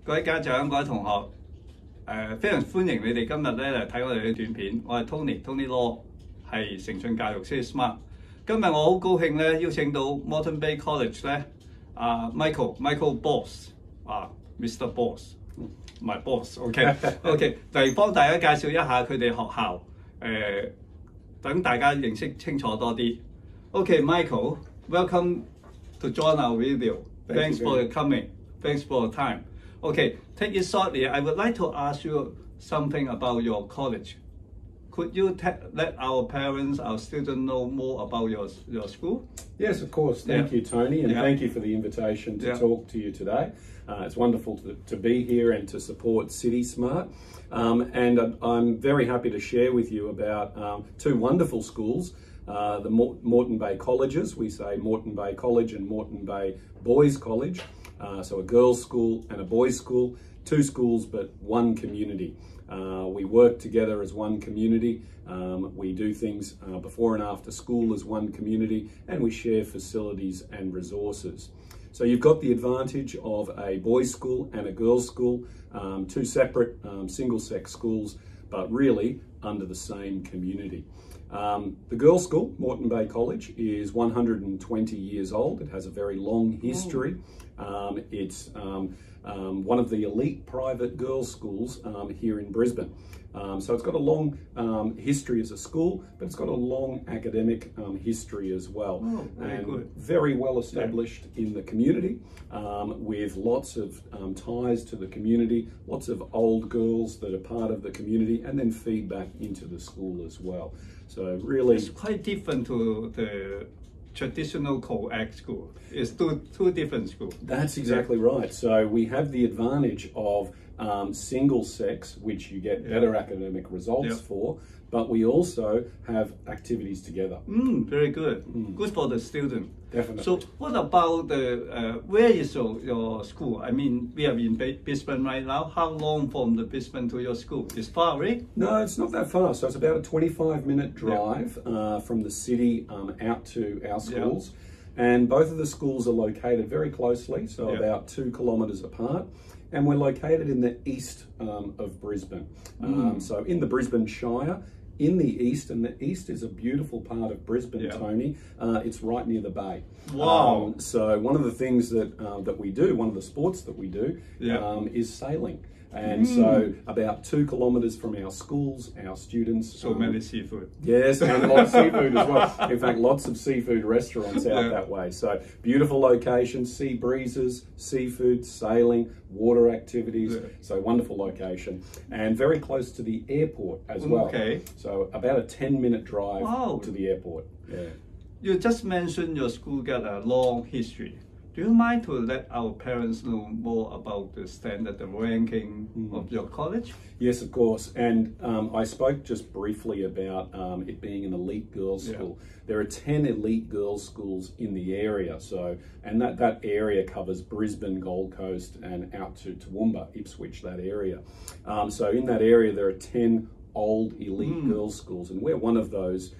各位家長、各位同學，非常歡迎你哋今日咧嚟睇我哋嘅短片。我係 Tony Law， 係誠信教育 Say Smart。今日我好高興咧邀請到 Moreton Bay College 咧Michael Boss Mr. Boss， 唔係 Boss，OK， 嚟幫大家介紹一下佢哋學校，等大家認識清楚多啲。OK，Michael， welcome to join our video. Thanks for coming. Thanks for your time. Okay, take it shortly. I would like to ask you something about your college. Could you let our parents, our students know more about your school? Yes, of course. Thank you, Tony, and thank you for the invitation to talk to you today. It's wonderful to be here and to support City Smart. And I'm very happy to share with you about two wonderful schools. The Moreton Bay Colleges, we say Moreton Bay College and Moreton Bay Boys College. So a girls' school and a boys' school, two schools but one community. We work together as one community. We do things before and after school as one community, and we share facilities and resources. So you've got the advantage of a boys' school and a girls' school, two separate single-sex schools, but really under the same community. The girls' school, Moreton Bay College, is 120 years old. It has a very long history. It's one of the elite private girls' schools here in Brisbane. So it's got a long history as a school, but it's got a long academic history as well. Oh, very good. Very well established in the community, with lots of ties to the community, lots of old girls that are part of the community, and then feedback into the school as well. So really, it's quite different to the traditional co-ed school. It's two different schools. That's exactly right. So we have the advantage of single sex, which you get better academic results for, but we also have activities together. Very good. Good for the student. Definitely. So what about the, where is your school? I mean, we are in Brisbane right now. How long from the Brisbane to your school? Is far away? No, it's not that far. So it's about a 25-minute drive from the city out to our schools. And both of the schools are located very closely, so about 2 kilometres apart. And we're located in the east of Brisbane. So in the Brisbane Shire, in the east, and the east is a beautiful part of Brisbane, Tony. It's right near the bay. Wow. So one of the things that we do, one of the sports that we do is sailing. And so about 2 kilometres from our schools, our students... So many seafood. Yes, and a lot of seafood as well. In fact, lots of seafood restaurants out that way. So beautiful location, sea breezes, seafood, sailing, water activities. So wonderful location. And very close to the airport as well. Okay. So about a 10-minute drive to the airport. Yeah. You just mentioned your school got a long history. Do you mind to let our parents know more about the standard, the ranking of your college? Yes, of course. And I spoke just briefly about it being an elite girls' school. There are 10 elite girls' schools in the area. So, and that area covers Brisbane, Gold Coast, and out to Toowoomba, Ipswich, that area. So in that area, there are 10 old elite girls' schools, and we're one of those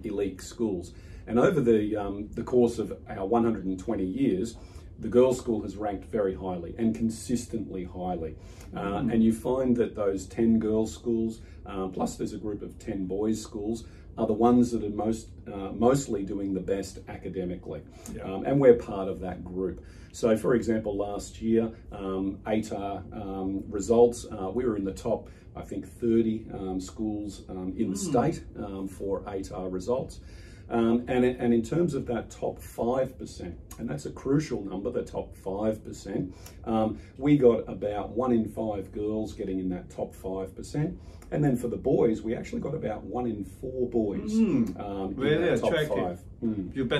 elite schools. And over the course of our 120 years, the girls' school has ranked very highly and consistently highly. And you find that those 10 girls' schools, plus there's a group of 10 boys' schools, are the ones that are mostly doing the best academically. And we're part of that group. So for example, last year, ATAR results, we were in the top, I think, 30 schools in the state for ATAR results. And in terms of that top 5%, and that's a crucial number, the top 5%, we got about 1 in 5 girls getting in that top 5%. And then for the boys, we actually got about 1 in 4 boys really in that top attractive.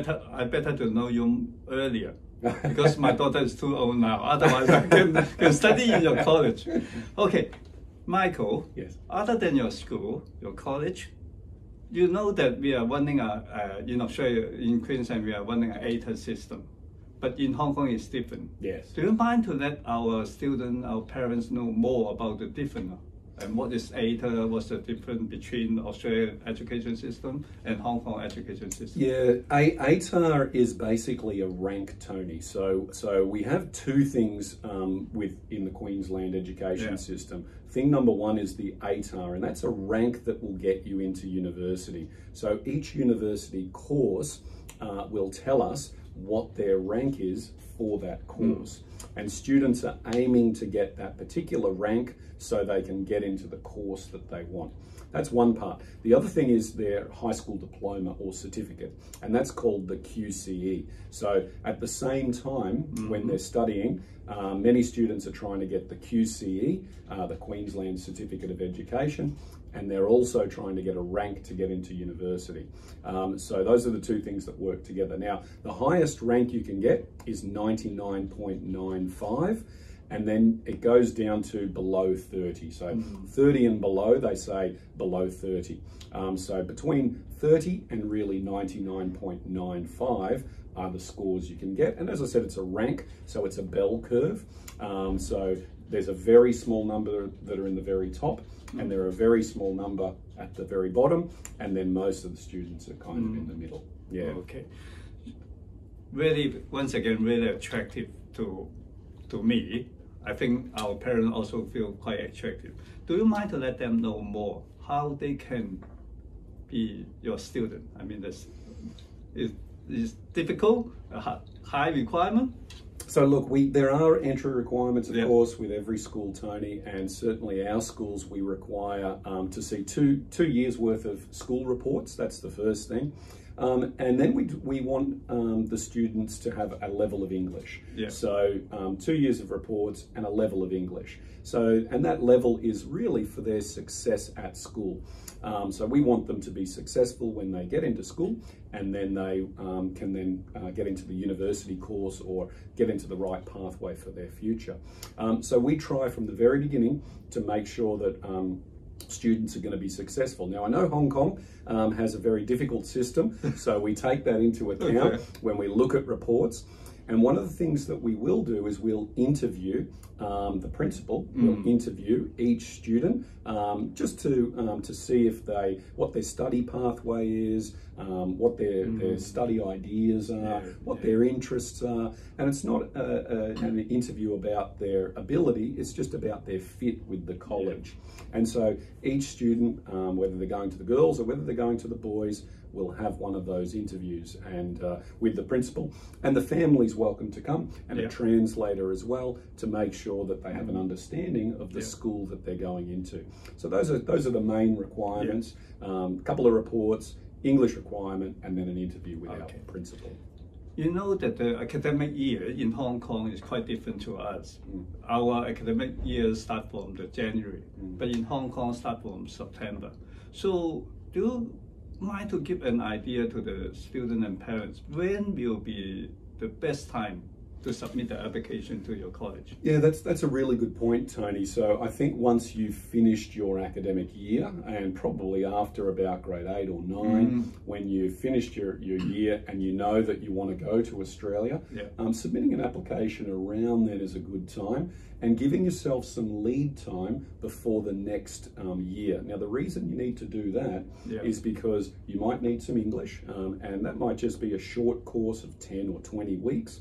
5. I better to know you earlier, because my daughter is too old now. Otherwise, I can study in your college. Okay, Michael. Yes. Other than your school, your college, you know that we are running in Australia, in Queensland, we are running an ATAR system. But in Hong Kong, it's different. Yes. Do you mind to let our students, our parents know more about the difference? And what is ATAR? What's the difference between Australian education system and Hong Kong education system? Yeah, ATAR is basically a rank, Tony. So we have two things in the Queensland education system. Thing number one is the ATAR, and that's a rank that will get you into university. So each university course will tell us what their rank is for that course. And students are aiming to get that particular rank so they can get into the course that they want. That's one part. The other thing is their high school diploma or certificate, and that's called the QCE. So at the same time, when they're studying, many students are trying to get the QCE, the Queensland Certificate of Education, and they're also trying to get a rank to get into university. So those are the two things that work together. Now, the highest rank you can get is 99.95, and then it goes down to below 30. So 30 and below, they say below 30. So between 30 and really 99.95 are the scores you can get. And as I said, it's a rank, so it's a bell curve. So there's a very small number that are in the very top, and there are a very small number at the very bottom, and then most of the students are kind of in the middle. Yeah. Okay. Really, once again, really attractive to me. I think our parents also feel quite attractive. Do you mind to let them know more how they can be your student? I mean, this is difficult, a high requirement? So look, there are entry requirements, of course, with every school, Tony, and certainly our schools, we require to see two years worth of school reports. That's the first thing. And then we want the students to have a level of English. So 2 years of reports and a level of English. And that level is really for their success at school. So we want them to be successful when they get into school, and then they can then get into the university course or get into the right pathway for their future. So we try from the very beginning to make sure that students are going to be successful. Now, I know Hong Kong has a very difficult system, so we take that into account when we look at reports. And one of the things that we will do is we'll interview the principal, will interview each student just to see if what their study pathway is, what their study ideas are, what their interests are. And it's not an interview about their ability, it's just about their fit with the college. And so each student, whether they're going to the girls or whether they're going to the boys, will have one of those interviews and with the principal, and the family's welcome to come, and a translator as well, to make sure that they have an understanding of the school that they're going into. So those are the main requirements. A couple of reports, English requirement, and then an interview with our principal. You know that the academic year in Hong Kong is quite different to us. Our academic year starts from the January, but in Hong Kong start from September. So do you mind to give an idea to the student and parents when will be the best time to submit the application to your college? Yeah, that's a really good point, Tony. So I think once you've finished your academic year, and probably after about grade 8 or 9, when you've finished your year and you know that you want to go to Australia, submitting an application around then is a good time, and giving yourself some lead time before the next year. Now, the reason you need to do that is because you might need some English, and that might just be a short course of 10 or 20 weeks.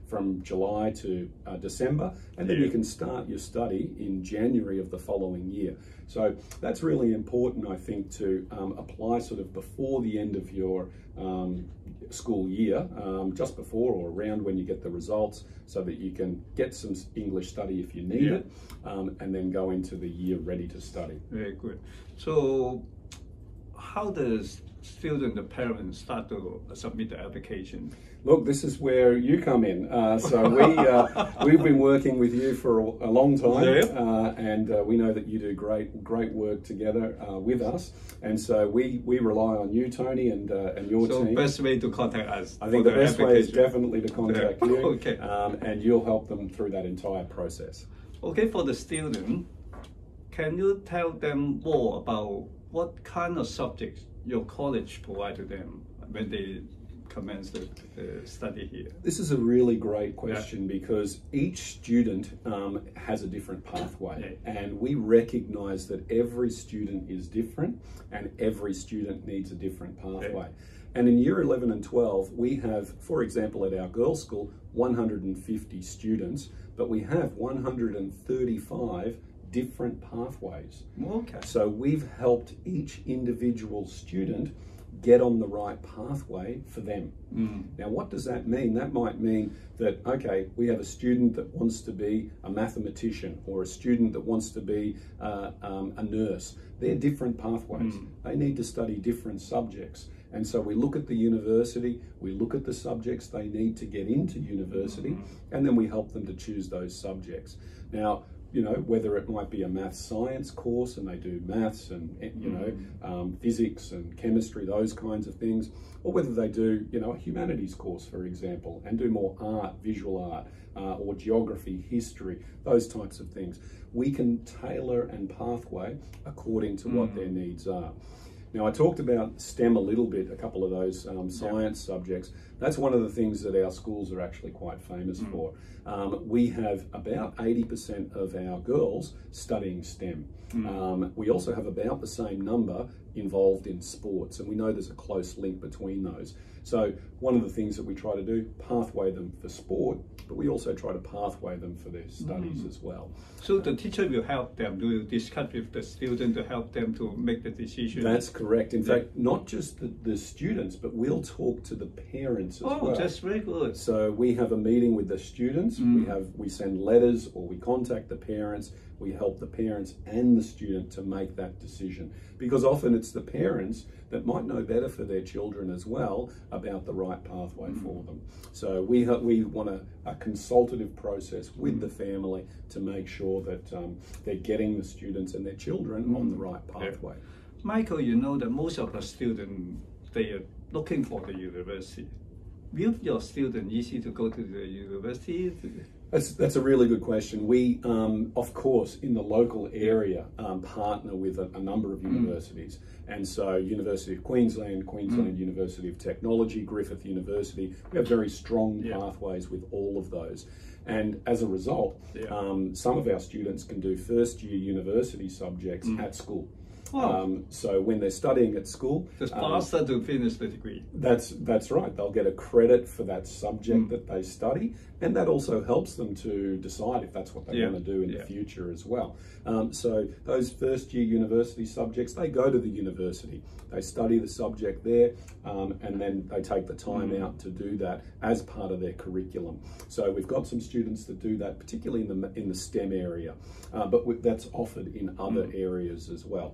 From July to December, and then you can start your study in January of the following year. So that's really important, I think, to apply sort of before the end of your school year, just before or around when you get the results, so that you can get some English study if you need it, and then go into the year ready to study. Very good. So how does student, the parents, start to submit the application? Look, this is where you come in. We've been working with you for a long time, and we know that you do great work together with us. And so we rely on you, Tony, and your team. So best way to contact us? I think the best way is definitely to contact you, and you'll help them through that entire process. Okay, for the student, can you tell them more about what kind of subjects your college provide to them when they commence the study here? This is a really great question because each student has a different pathway, and we recognize that every student is different and every student needs a different pathway. And in year 11 and 12, we have, for example, at our girls' school, 150 students, but we have 135 different pathways. Okay. So we've helped each individual student get on the right pathway for them. Now, what does that mean? That might mean that, okay, we have a student that wants to be a mathematician or a student that wants to be a nurse. They're different pathways. They need to study different subjects. And so we look at the university, we look at the subjects they need to get into university, and then we help them to choose those subjects. Now, you know, whether it might be a maths science course and they do maths and, you know, physics and chemistry, those kinds of things, or whether they do, you know, a humanities course, for example, and do more art, visual art, or geography, history, those types of things. We can tailor and pathway according to what their needs are. Now, I talked about STEM a little bit, a couple of those science subjects. That's one of the things that our schools are actually quite famous for. We have about 80% of our girls studying STEM. We also have about the same number involved in sports, and we know there's a close link between those. So one of the things that we try to do, pathway them for sport, but we also try to pathway them for their studies as well. So the teacher will help them to discuss with the student to help them to make the decision? That's correct. In fact, not just the students, but we'll talk to the parents as well. Oh, that's very good. So we have a meeting with the students, we send letters or we contact the parents, we help the parents and the student to make that decision. Because often it's the parents that might know better for their children as well about the right pathway for them. So we want a consultative process with the family to make sure that they're getting the students and their children on the right pathway. Michael, you know that most of the students, they are looking for the university. Will your student easy to go to the university? That's a really good question. We, of course, in the local area, partner with a number of universities. And so University of Queensland, Queensland University of Technology, Griffith University, we have very strong pathways with all of those. And as a result, some of our students can do first year university subjects at school. So when they're studying at school, just faster to finish the degree. That's right. They'll get a credit for that subject that they study, and that also helps them to decide if that's what they want to do in the future as well. So those first year university subjects, they go to the university, they study the subject there, and then they take the time out to do that as part of their curriculum. So we've got some students that do that, particularly in the STEM area, but that's offered in other areas as well.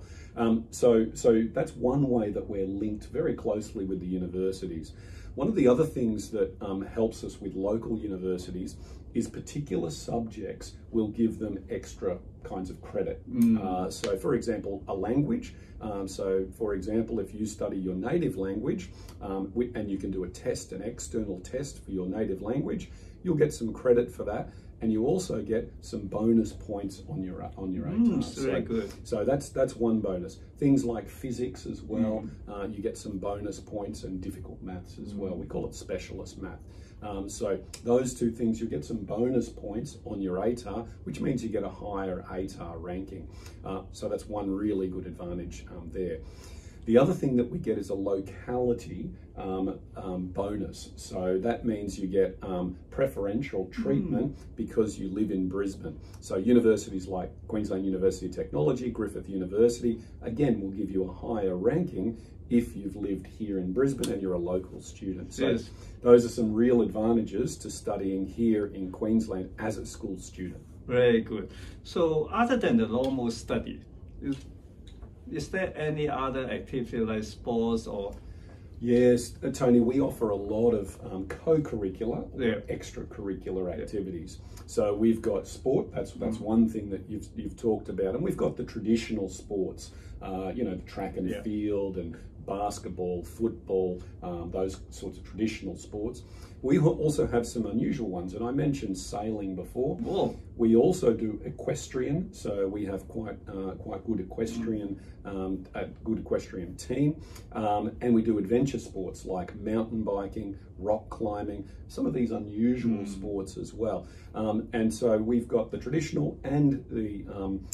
So that's one way that we're linked very closely with the universities. One of the other things that helps us with local universities is particular subjects will give them extra kinds of credit. So for example, a language. So for example, if you study your native language and you can do a test, an external test for your native language, you'll get some credit for that. And you also get some bonus points on your ATAR. Very good. So that's one bonus. Things like physics as well, you get some bonus points, and difficult maths as well. We call it specialist math. So those two things, you get some bonus points on your ATAR, which means you get a higher ATAR ranking. So that's one really good advantage there. The other thing that we get is a locality bonus. So that means you get preferential treatment because you live in Brisbane. So universities like Queensland University of Technology, Griffith University, again, will give you a higher ranking if you've lived here in Brisbane and you're a local student. So those are some real advantages to studying here in Queensland as a school student. Very good. So other than the normal study, is there any other activity like sports or? Yes, Tony, we offer a lot of co-curricular or extracurricular activities. So we've got sport, that's one thing that you've talked about, and we've got the traditional sports, you know, track and field and basketball, football, those sorts of traditional sports. We also have some unusual ones, and I mentioned sailing before. Whoa. We also do equestrian, so we have quite good equestrian, a good equestrian team, and we do adventure sports like mountain biking, rock climbing, some of these unusual sports as well. And so we've got the traditional and the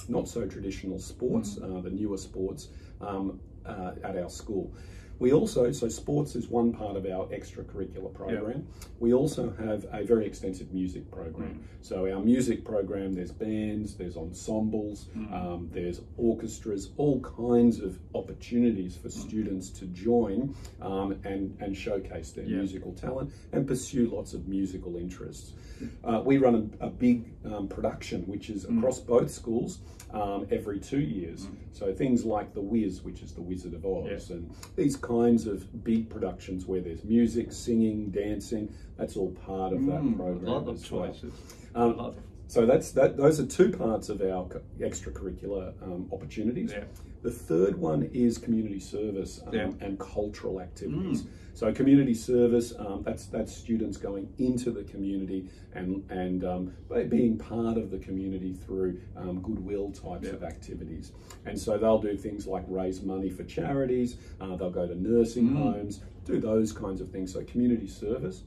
not so traditional sports, the newer sports at our school. We also, so sports is one part of our extracurricular program. We also have a very extensive music program. So our music program, there's bands, there's ensembles, there's orchestras, all kinds of opportunities for students to join and showcase their musical talent and pursue lots of musical interests. We run a big production, which is across both schools every 2 years. So things like The Wiz, which is The Wizard of Oz, and these kinds of big productions where there's music, singing, dancing, that's all part of that program. A lot of as well. choices. So those are two parts of our extracurricular opportunities. The third one is community service and cultural activities. So community service, that's students going into the community and being part of the community through goodwill types of activities. And so they'll do things like raise money for charities, they'll go to nursing homes, do those kinds of things, so community service.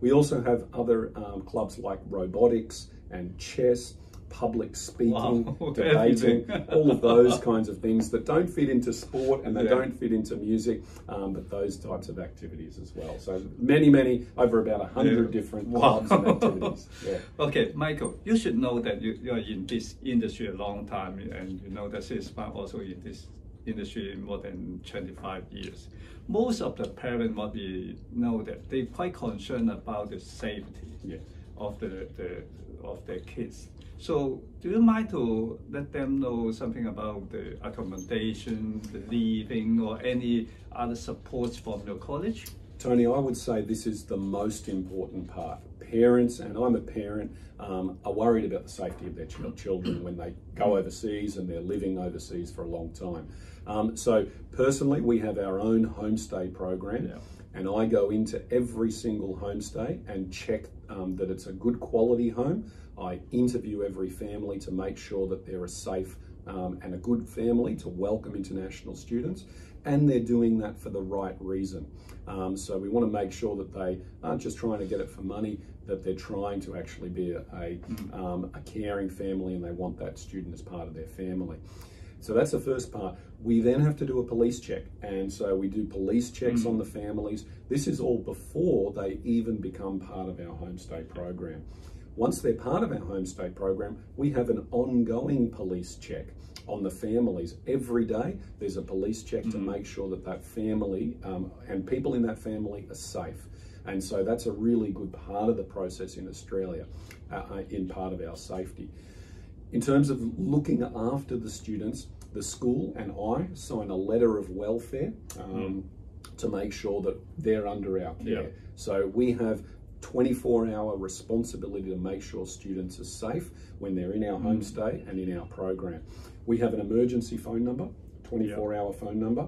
We also have other clubs like robotics and chess, public speaking, debating, all of those kinds of things that don't fit into sport and they don't fit into music, but those types of activities as well. So many, over about 100 different clubs and activities. Okay, Michael, you should know that you're in this industry a long time, and you know that CSMART also in this industry more than 25 years. Most of the parents, what we know, that they're quite concerned about the safety of their kids. So do you mind to let them know something about the accommodation, the living, or any other supports from your college? Tony, I would say this is the most important part. Parents, and I'm a parent, are worried about the safety of their children when they go overseas and they're living overseas for a long time. So personally, we have our own homestay program. And I go into every single homestay and check that it's a good quality home. I interview every family to make sure that they're a safe and a good family to welcome international students, and they're doing that for the right reason. So we want to make sure that they aren't just trying to get it for money, that they're trying to actually be a caring family, and they want that student as part of their family. So that's the first part. We then have to do a police check. And so we do police checks on the families. This is all before they even become part of our homestay program. Once they're part of our homestay program, we have an ongoing police check on the families. Every day, there's a police check to make sure that that family and people in that family are safe. And so that's a really good part of the process in Australia, in part of our safety. In terms of looking after the students, the school and I sign a letter of welfare to make sure that they're under our care. So we have 24-hour responsibility to make sure students are safe when they're in our homestay and in our program. We have an emergency phone number, 24-hour phone number.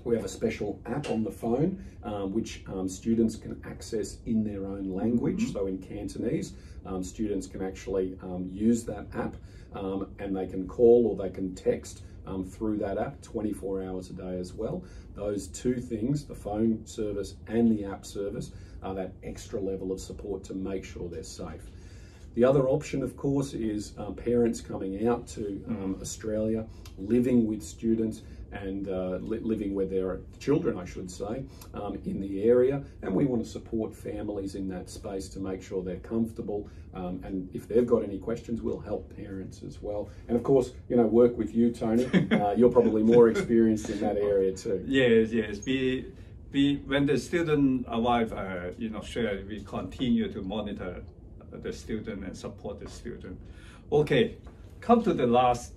We have a special app on the phone, which students can access in their own language. So in Cantonese, students can actually use that app and they can call or they can text through that app 24 hours a day as well. Those two things, the phone service and the app service, are that extra level of support to make sure they're safe. The other option, of course, is parents coming out to Australia, living with students and living with their children, I should say, in the area. And we want to support families in that space to make sure they're comfortable. And if they've got any questions, we'll help parents as well. And of course, you know, work with you, Tony. You're probably more experienced in that area too. Yes. When the student arrive in Australia, we continue to monitor the student and support the student. Okay, come to the last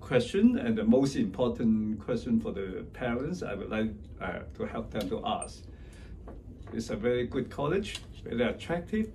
question and the most important question for the parents. I would like to help them to ask. It's a very good college, very attractive.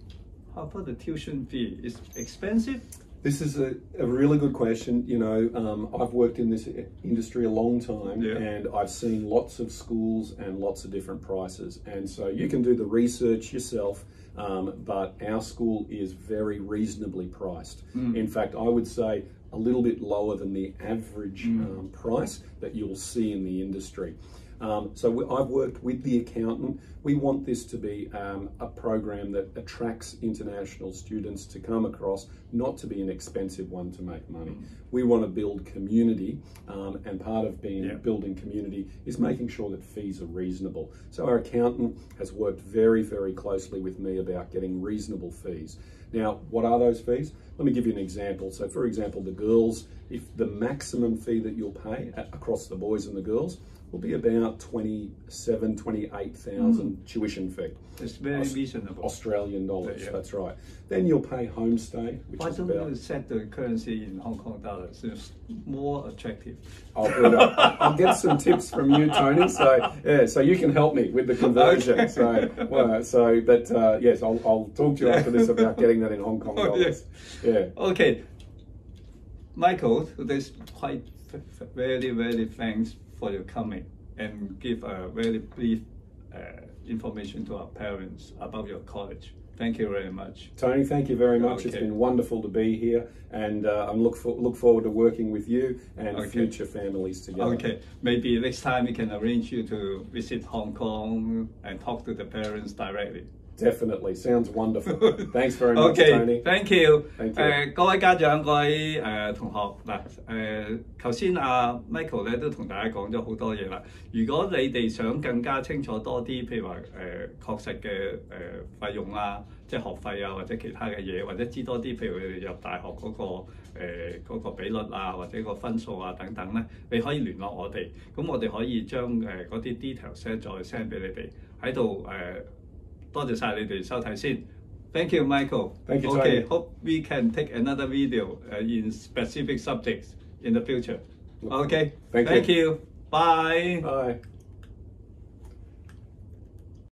How about the tuition fee? Is expensive? This is a really good question. You know, I've worked in this industry a long time, and I've seen lots of schools and lots of different prices. And so you can do the research yourself, but our school is very reasonably priced. In fact, I would say a little bit lower than the average price that you'll see in the industry. I've worked with the accountant. We want this to be a program that attracts international students to come across, not to be an expensive one to make money. We want to build community, and part of building community is making sure that fees are reasonable. So our accountant has worked very, very closely with me about getting reasonable fees. Now, what are those fees? Let me give you an example. So for example, the girls, if the maximum fee that you'll pay across the boys and the girls will be about 27,000, 28,000 tuition fee. It's very reasonable. Australian dollars, that's right. Then you'll pay homestay, which Why is don't about... you set the currency in Hong Kong dollars? It's more attractive. I'll get some tips from you, Tony. So you can help me with the conversion. Okay. Yes, I'll talk to you after this about getting that in Hong Kong dollars. Okay, Michael, this quite very, very thanks for your coming and give a very brief information to our parents about your college. Thank you very much. Tony, thank you very much. It's been wonderful to be here, and I look forward to working with you and future families together. Okay, maybe next time we can arrange you to visit Hong Kong and talk to the parents directly. Definitely, sounds wonderful. Thanks very much, Tony. Thank you. Thank you. 各位家長、各位同學嗱，頭先Michael 咧都同大家講咗好多嘢啦。如果你哋想更加清楚多啲，譬如話確實嘅費用啊，即係學費啊，或者其他嘅嘢，或者知多啲，譬如你哋入大學嗰個比率啊，或者個分數啊等等咧，你可以聯絡我哋。咁我哋可以將嗰啲 details 咧再 send 俾你哋喺度多謝晒你哋收睇先。Thank you, Michael. Thank you, Tony. Okay, hope we can take another video in specific subjects in the future. Okay. Thank you. Bye. Bye.